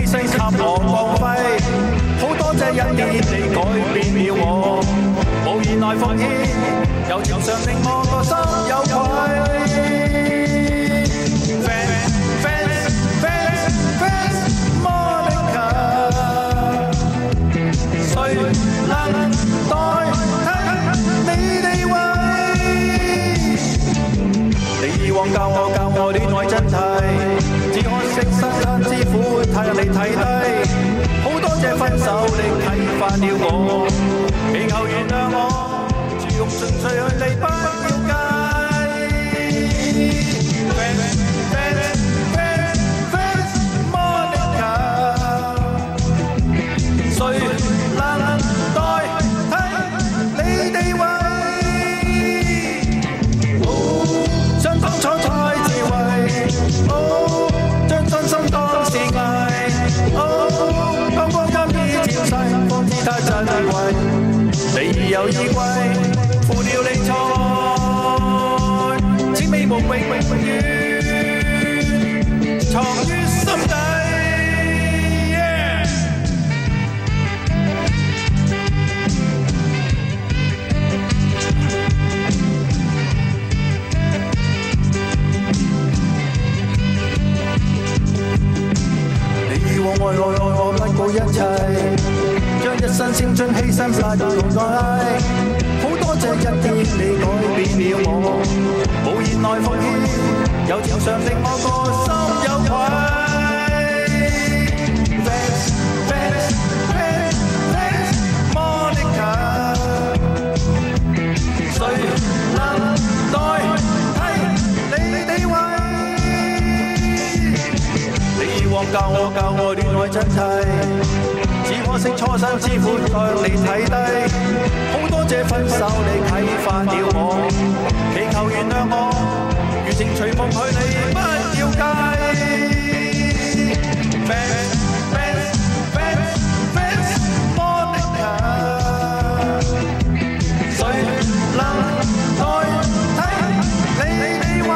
犧牲給我光輝，好多謝一點你改變了我，無言來奉獻，有情常令我個心有愧。誰能代替你地位？你以往教我戀愛真諦，只可惜生產之苦太讓你睇低。好多謝分手你啟發了我，祈求原諒我，自用盡瘁去離不要計。你有依歸，負了你錯愛，請美夢永遠藏於心底。你以往愛我不顧一切，將一生青春犧牲晒同愛，好多謝一點你改變了我，無言來奉獻，有情常令我個心有愧。Monica， 誰能代替你地位？你以往教我戀愛真諦，只可惜初生之犢讓你睇低，好多謝分手你啟發了我，祈求原諒我，如情隨夢去你不要計。Monica， 誰能代替你地位？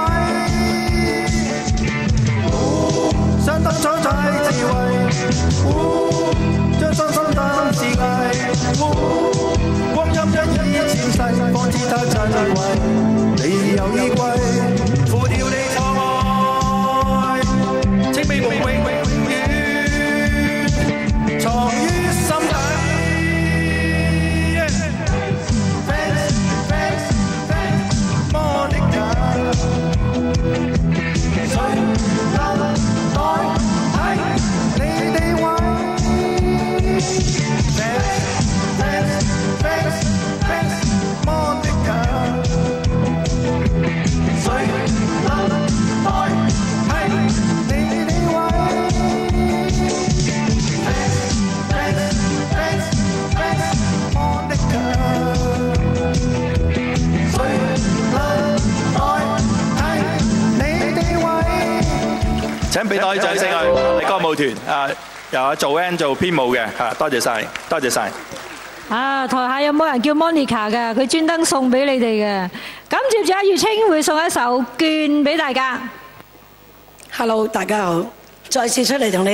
想當初太智慧，將傷心當自藝，光陰一依漸逝，方知它珍貴。你有依歸，負掉你錯愛，請美夢永遠藏於心底。Monica， 誰能代替你地位？Monica， 誰能代替你地位？請俾多啲掌聲啊！你歌舞團由阿做 N 做編舞嘅多謝晒，多謝晒。台下有冇人叫 Monica 嘅？佢專登送俾你哋嘅。咁接住阿月清會送一首《眷》俾大家。Hello， 大家好，再次出嚟同你。